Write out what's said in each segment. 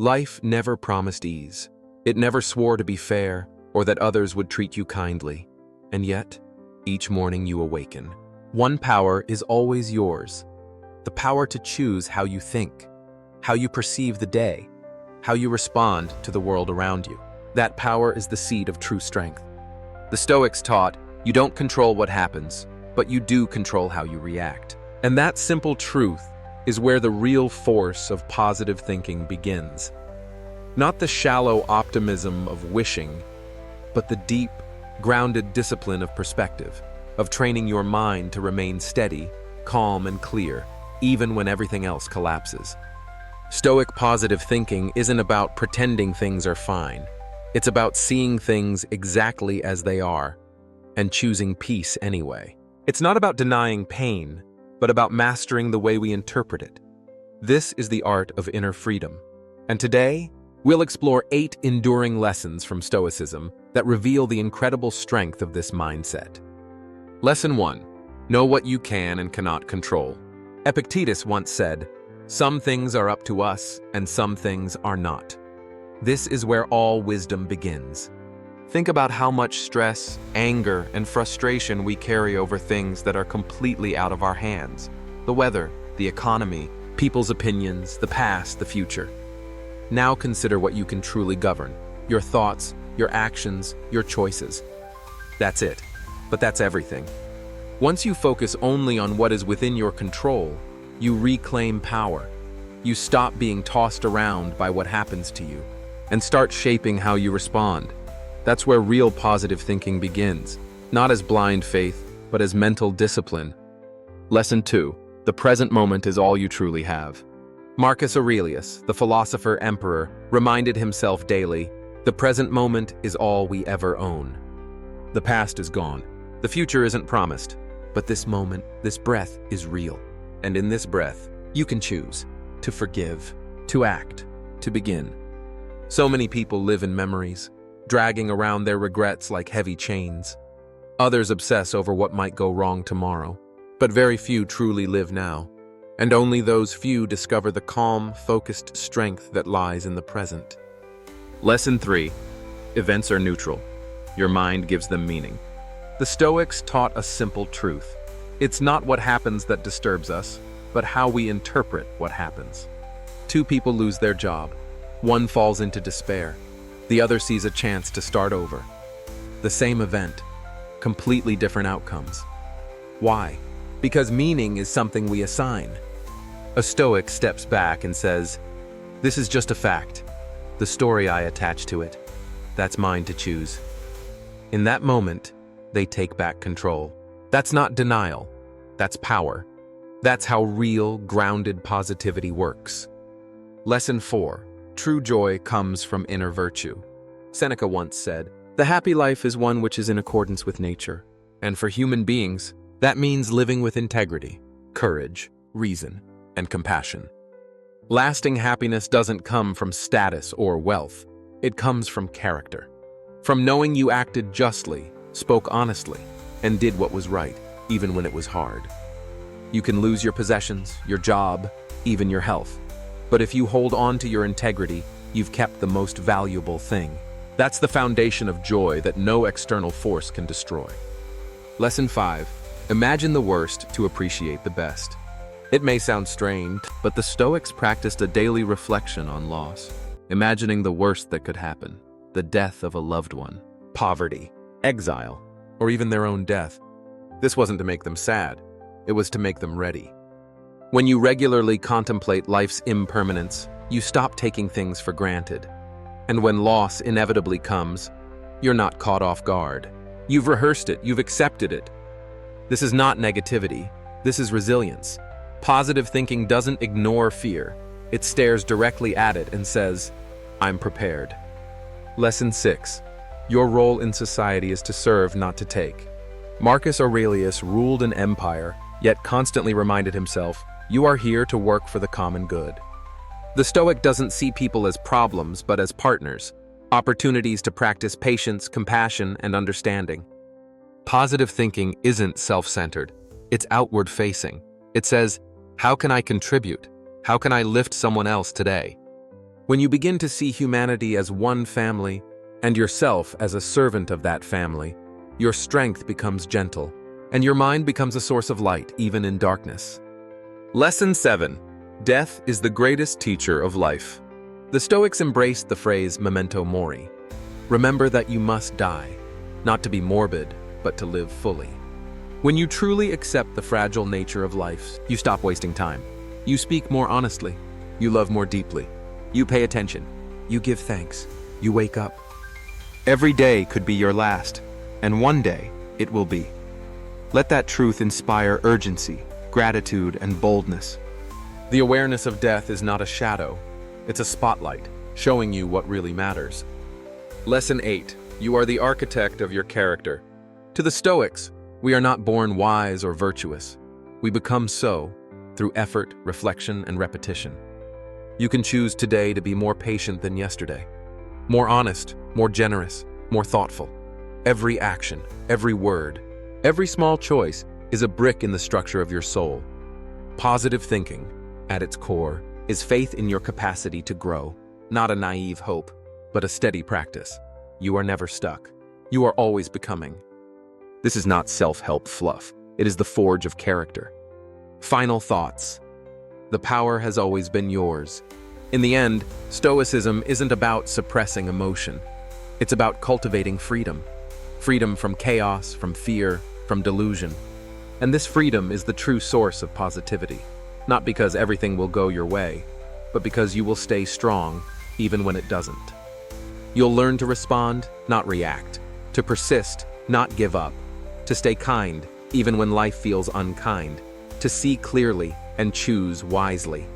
Life never promised ease. It never swore to be fair or that others would treat you kindly. And yet, each morning you awaken. One power is always yours. The power to choose how you think, how you perceive the day, how you respond to the world around you. That power is the seed of true strength. The Stoics taught, you don't control what happens, but you do control how you react. And that simple truth is where the real force of positive thinking begins. Not the shallow optimism of wishing, but the deep, grounded discipline of perspective, of training your mind to remain steady, calm, and clear, even when everything else collapses. Stoic positive thinking isn't about pretending things are fine. It's about seeing things exactly as they are and choosing peace anyway. It's not about denying pain, but about mastering the way we interpret it. This is the art of inner freedom. And today, we'll explore 8 enduring lessons from Stoicism that reveal the incredible strength of this mindset. Lesson 1. Know what you can and cannot control. Epictetus once said, "Some things are up to us, and some things are not." This is where all wisdom begins. Think about how much stress, anger, and frustration we carry over things that are completely out of our hands. The weather, the economy, people's opinions, the past, the future. Now consider what you can truly govern. Your thoughts, your actions, your choices. That's it. But that's everything. Once you focus only on what is within your control, you reclaim power. You stop being tossed around by what happens to you and start shaping how you respond. That's where real positive thinking begins, not as blind faith, but as mental discipline. Lesson 2. The present moment is all you truly have. Marcus Aurelius, the philosopher-emperor, reminded himself daily, the present moment is all we ever own. The past is gone. The future isn't promised. But this moment, this breath, is real. And in this breath, you can choose to forgive, to act, to begin. So many people live in memories, dragging around their regrets like heavy chains. Others obsess over what might go wrong tomorrow. But very few truly live now. And only those few discover the calm, focused strength that lies in the present. Lesson 3. Events are neutral. Your mind gives them meaning. The Stoics taught a simple truth. It's not what happens that disturbs us, but how we interpret what happens. 2 people lose their job. One falls into despair. The other sees a chance to start over. The same event, completely different outcomes. Why? Because meaning is something we assign. A Stoic steps back and says, "This is just a fact. The story I attach to it, that's mine to choose." In that moment, they take back control. That's not denial. That's power. That's how real, grounded positivity works. Lesson 4. True joy comes from inner virtue. Seneca once said, "The happy life is one which is in accordance with nature." And for human beings, that means living with integrity, courage, reason, and compassion. Lasting happiness doesn't come from status or wealth. It comes from character. From knowing you acted justly, spoke honestly, and did what was right, even when it was hard. You can lose your possessions, your job, even your health. But if you hold on to your integrity, you've kept the most valuable thing. That's the foundation of joy that no external force can destroy. Lesson 5. Imagine the worst to appreciate the best. It may sound strange, but the Stoics practiced a daily reflection on loss, imagining the worst that could happen, the death of a loved one, poverty, exile, or even their own death. This wasn't to make them sad, it was to make them ready. When you regularly contemplate life's impermanence, you stop taking things for granted. And when loss inevitably comes, you're not caught off guard. You've rehearsed it, you've accepted it. This is not negativity, this is resilience. Positive thinking doesn't ignore fear. It stares directly at it and says, "I'm prepared." Lesson 6. Your role in society is to serve, not to take. Marcus Aurelius ruled an empire, yet constantly reminded himself, "You are here to work for the common good." The Stoic doesn't see people as problems, but as partners, opportunities to practice patience, compassion, and understanding. Positive thinking isn't self-centered, it's outward-facing. It says, how can I contribute? How can I lift someone else today? When you begin to see humanity as one family and yourself as a servant of that family, your strength becomes gentle, and your mind becomes a source of light, even in darkness. Lesson 7. Death is the greatest teacher of life. The Stoics embraced the phrase memento mori. Remember that you must die, not to be morbid, but to live fully. When you truly accept the fragile nature of life, you stop wasting time. You speak more honestly. You love more deeply. You pay attention. You give thanks. You wake up. Every day could be your last, and one day it will be. Let that truth inspire urgency, gratitude, and boldness. The awareness of death is not a shadow. It's a spotlight, showing you what really matters. Lesson 8. You are the architect of your character. To the Stoics, we are not born wise or virtuous. We become so through effort, reflection, and repetition. You can choose today to be more patient than yesterday, more honest, more generous, more thoughtful. Every action, every word, every small choice is a brick in the structure of your soul. Positive thinking, at its core, is faith in your capacity to grow, not a naive hope, but a steady practice. You are never stuck. You are always becoming. This is not self-help fluff. It is the forge of character. Final thoughts. The power has always been yours. In the end, Stoicism isn't about suppressing emotion. It's about cultivating freedom. Freedom from chaos, from fear, from delusion. And this freedom is the true source of positivity. Not because everything will go your way, but because you will stay strong even when it doesn't. You'll learn to respond, not react. To persist, not give up. To stay kind, even when life feels unkind. To see clearly and choose wisely.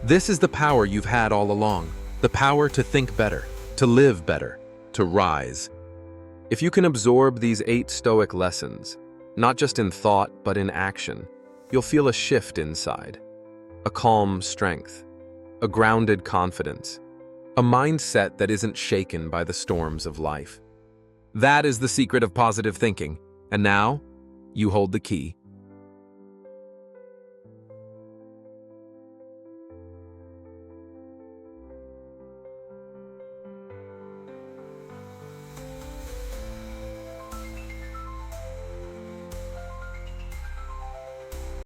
This is the power you've had all along. The power to think better, to live better, to rise. If you can absorb these 8 Stoic lessons, not just in thought but in action, you'll feel a shift inside. A calm strength, a grounded confidence, a mindset that isn't shaken by the storms of life. That is the secret of positive thinking, and now, you hold the key.